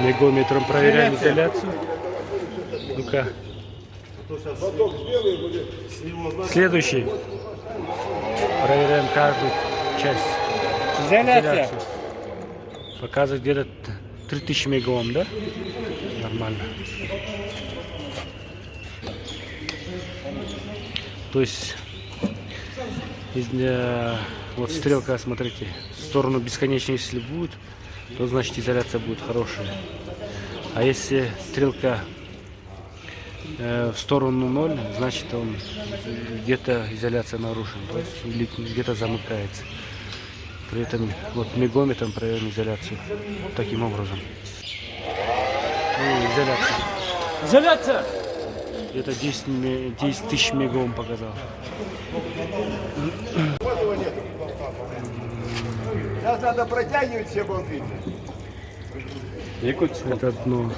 Мегометром проверяем изоляцию. Ну-ка. Следующий. Проверяем каждую часть. Изоляция. Показывает где-то 3000 мегаом, да? Нормально. То есть вот стрелка, смотрите, в сторону бесконечной, если будет, то значит изоляция будет хорошая. А если стрелка в сторону 0, значит он где-то изоляция нарушена, то есть или где-то замыкается. При этом вот мегометром проверим изоляцию вот таким образом. Ну, изоляция. Изоляция. Где-то 10 тысяч мегаом показал. Сейчас надо протягивать все болты. Это дно.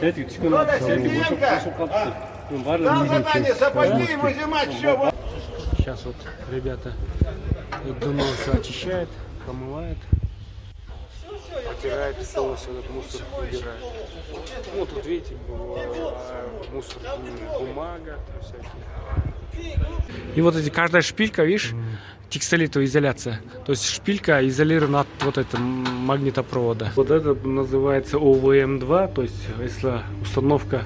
Там задание сапоги и выжимать все. Сейчас вот ребята дно все очищает, промывает, потирает, полностью этот мусор убирает. Ну тут видите, мусор, бумага, всякие. И вот эти каждая шпилька, видишь, текстолитоизоляция. То есть шпилька изолирована от вот этого магнитопровода. Вот это называется ОВМ-2, то есть если установка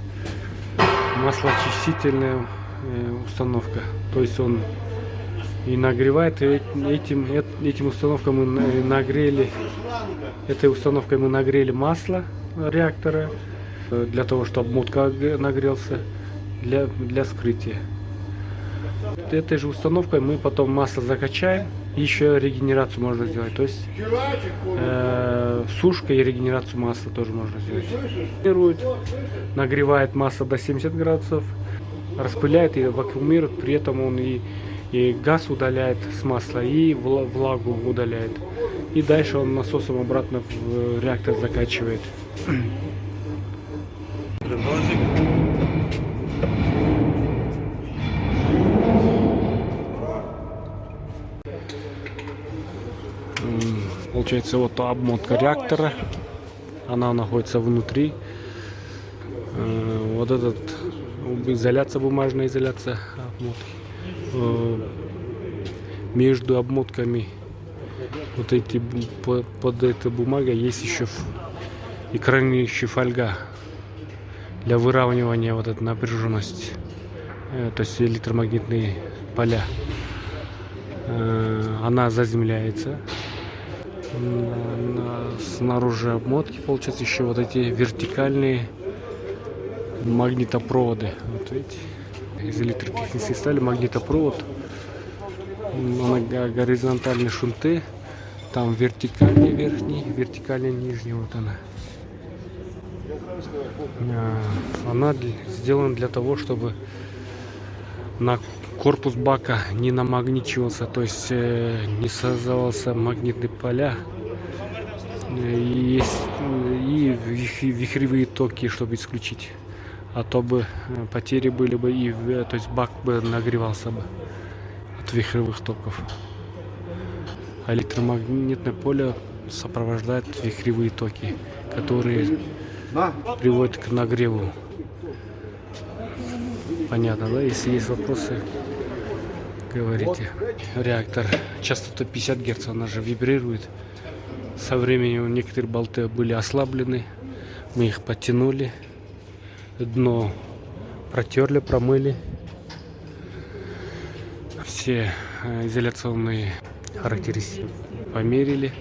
маслоочистительная установка. То есть он и нагревает, и этим установкам мы нагрели, этой установкой мы нагрели масло реактора для того, чтобы обмотка нагрелся для скрытия. Этой же установкой мы потом масло закачаем, еще регенерацию можно сделать, то есть сушка и регенерацию масла тоже можно сделать. Нагревает масло до 70 градусов, распыляет и вакуумирует, при этом он и газ удаляет с масла, и влагу удаляет. И дальше он насосом обратно в реактор закачивает. Получается вот обмотка реактора, она находится внутри. Вот этот изоляция, бумажная изоляция обмотки. Между обмотками вот эти под этой бумагой есть еще экранирующая фольга для выравнивания вот этой напряженности, то есть электромагнитные поля. Она заземляется. Снаружи обмотки получается еще вот эти вертикальные магнитопроводы. Вот видите, из электротехнической стали магнитопровод, горизонтальные шунты, там вертикальный верхний, вертикальный нижний, вот она. Она сделана для того, чтобы на корпус бака не намагничивался, то есть не создавался магнитные поля и вихревые токи, чтобы исключить, а то бы потери были бы, и то есть бак бы нагревался бы от вихревых токов. А электромагнитное поле сопровождает вихревые токи, которые приводят к нагреву. Понятно, да? Если есть вопросы, говорите. Реактор частота 50 Гц, она же вибрирует. Со временем некоторые болты были ослаблены, мы их подтянули, дно протерли, промыли, все изоляционные характеристики померили.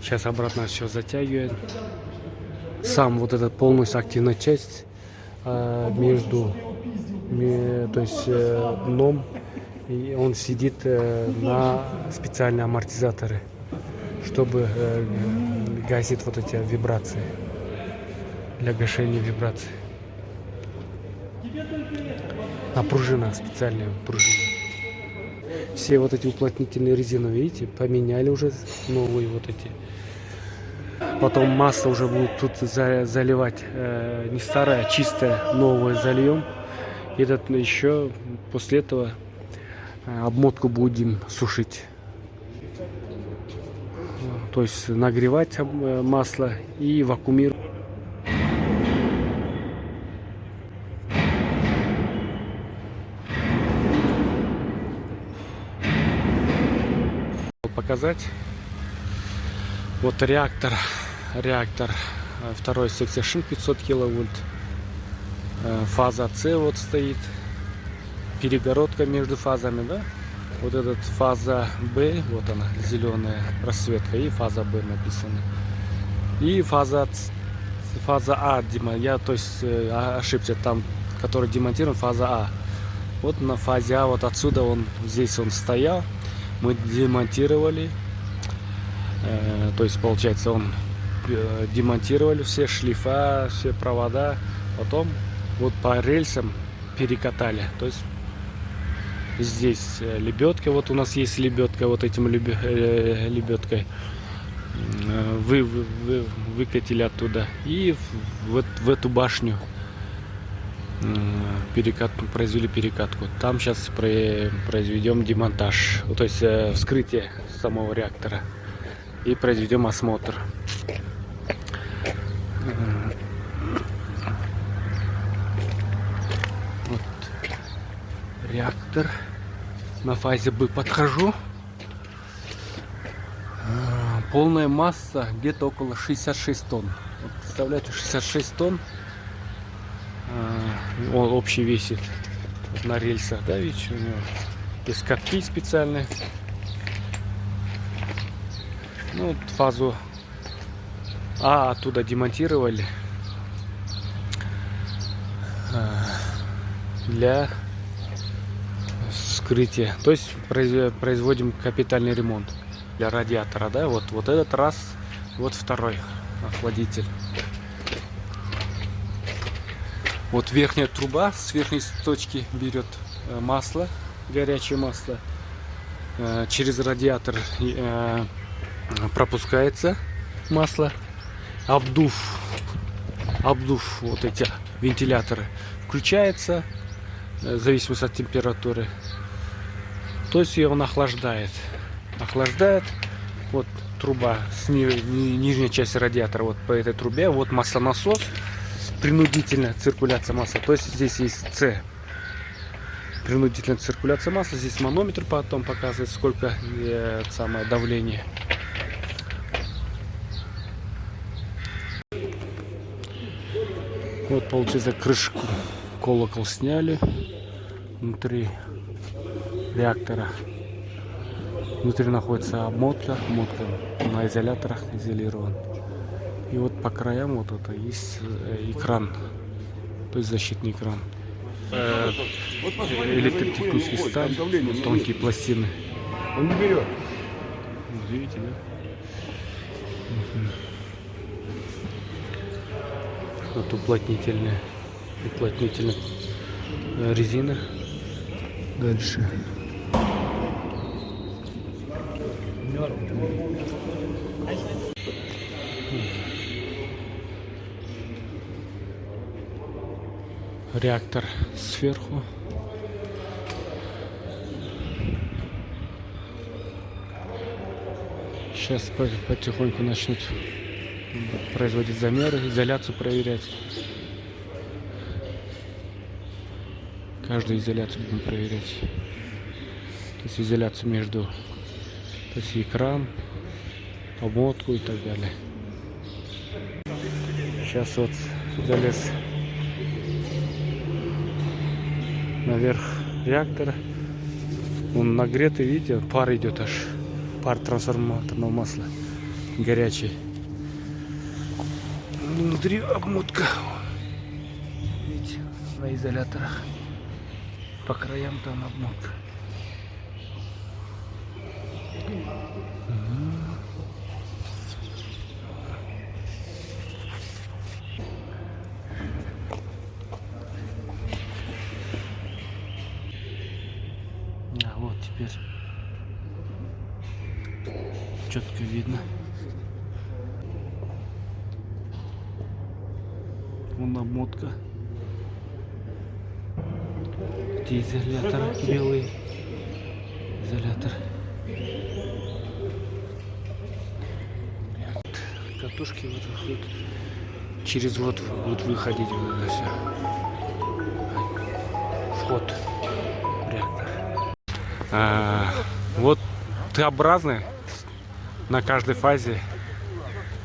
Сейчас обратно все затягивает. Сам вот эта полностью активная часть между, то есть дном, и он сидит на специальные амортизаторы, чтобы гасить вот эти вибрации, для гашения вибраций. А пружина, специальная пружина. Все вот эти уплотнительные резины, видите, поменяли уже, новые вот эти. Потом масло уже будет тут заливать, не старое, а чистое, новое зальем. И этот еще после этого обмотку будем сушить. Вот. то есть нагревать масло и вакуумировать. Показать. Вот реактор второй Succession 500 киловольт. Фаза С вот стоит. Перегородка между фазами, да? Вот этот фаза Б, вот она, зеленая расцветка, и фаза Б написано. И фаза А, я то есть ошибся, там, который демонтирован, фаза А. Вот на фазе А, вот отсюда здесь он стоял. Мы демонтировали, то есть получается демонтировали все шлифа, все провода, потом вот по рельсам перекатали, то есть здесь лебедка, вот у нас есть лебедка, вот этим лебедкой выкатили оттуда и в эту башню произвели перекатку. Там сейчас произведем демонтаж, то есть вскрытие самого реактора, и произведем осмотр. Вот реактор. На фазе Б подхожу. Полная масса где-то около 66 тонн. Вот, представляете, 66 тонн. Он общий весит вот на рельсах, да, видите, у него есть катки специальные. Ну, вот фазу А оттуда демонтировали для вскрытия, то есть производим капитальный ремонт для радиатора, да, вот этот раз, вот второй охладитель. Вот верхняя труба с верхней точки берет масло, горячее масло, через радиатор пропускается масло, обдув вот эти вентиляторы включается в зависимости от температуры, то есть он охлаждает, вот труба с нижней части радиатора, вот по этой трубе, вот маслонасос, принудительная циркуляция масла, то есть здесь есть С, принудительная циркуляция масла, здесь манометр потом показывает, сколько самое давление. Вот получается крышку, колокол сняли внутри реактора. Внутри находится обмотка на изоляторах изолирован. И вот по краям вот это есть экран, то есть защитный экран. Электротехнический сталь, тонкие пластины. Он не берет. Видите, да? Вот уплотнительная резина. Дальше. Реактор сверху. Сейчас потихоньку начнут производить замеры, изоляцию проверять. Каждую изоляцию будем проверять. То есть изоляцию между, то есть экран, обмотку и так далее. Сейчас вот залез наверх реактора. Он нагретый, видите, пар идет аж. Пар трансформаторного масла. Горячий. Внутри обмотка. Видите, на изоляторах. По краям там обмотка. А вот теперь четко видно. Вон обмотка. Где изолятор белый? Изолятор. катушки вот через вот выходить вот это все. Вход в реактор. Вот Т-образный на каждой фазе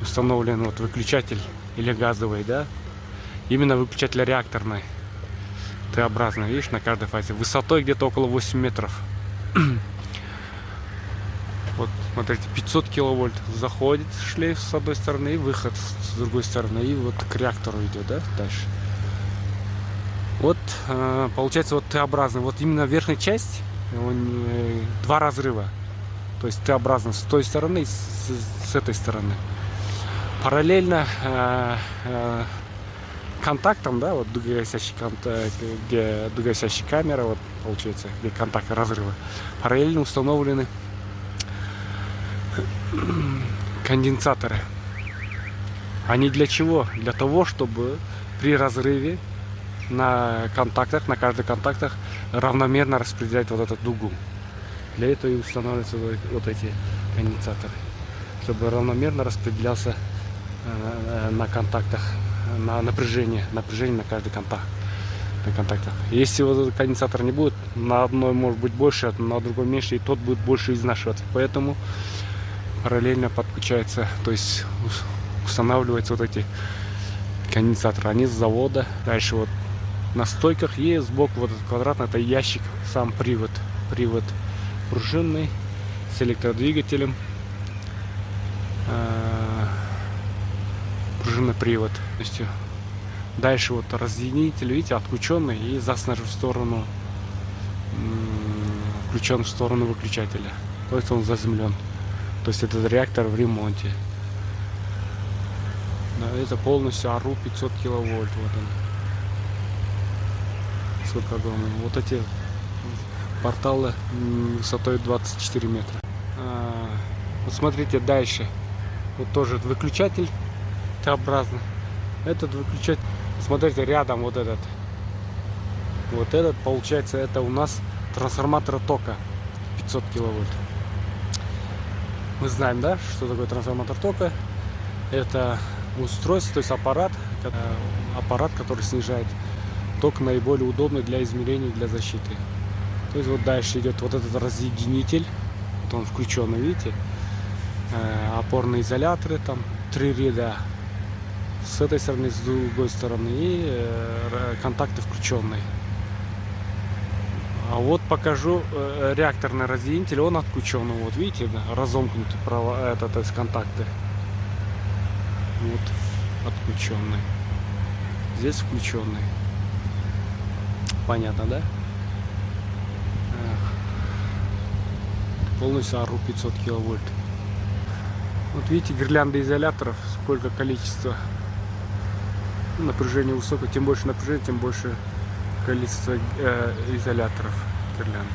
установлен вот выключатель или газовый, да? Именно выключатель реакторный. Т-образный, видишь, на каждой фазе. Высотой где-то около 8 метров. Вот, смотрите, 500 киловольт. Заходит шлейф с одной стороны и выход с другой стороны. И вот к реактору идет, да, дальше. Вот, получается, вот Т-образный. Вот именно верхняя часть, два разрыва. То есть Т-образно с той стороны и с этой стороны. Параллельно контактом, да, вот дугогасящий контакт, где дугогасящая камера, вот получается, где контакты разрыва, параллельно установлены конденсаторы. Они для чего? Для того, чтобы при разрыве на контактах, на каждых контактах равномерно распределять вот эту дугу. Для этого и устанавливаются вот эти конденсаторы, чтобы равномерно распределялся на контактах, на напряжение на каждый контакт, на контактах. Если вот этот конденсатор не будет, на одной может быть больше, на другой меньше, и тот будет больше изнашиваться. Поэтому параллельно подключается, то есть устанавливаются вот эти конденсаторы. Они с завода. Дальше вот на стойках есть сбоку вот этот квадратный, это ящик, сам привод пружинный с электродвигателем. Пружинный привод. То есть дальше вот разъединитель, видите, отключенный и заснажен в сторону, включен в сторону выключателя. То есть он заземлен. То есть этот реактор в ремонте. Да, это полностью АРУ 500 киловольт. Вот он. Сколько огромный. Вот эти порталы высотой 24 метра. Вот смотрите дальше. Вот тоже выключатель Т-образный. Этот выключатель. Смотрите, рядом вот этот. Вот этот, получается, это у нас трансформатор тока 500 киловольт. Мы знаем, да, что такое трансформатор тока. Это устройство, то есть аппарат, который снижает ток, наиболее удобный для измерений, для защиты. То есть вот дальше идет вот этот разъединитель. Вот он включенный, видите. Опорные изоляторы, там 3 ряда. С этой стороны, с другой стороны. И контакты включенные. А вот покажу реакторный разъединитель, он отключенный. Вот видите, да, разомкнуты то есть контакты. Вот отключенный. Здесь включенный. Понятно, да? Полностью АРУ 500 киловольт. Вот видите, гирлянды изоляторов, сколько количество. Напряжение высокое, тем больше напряжение, тем больше количество изоляторов гирлянд.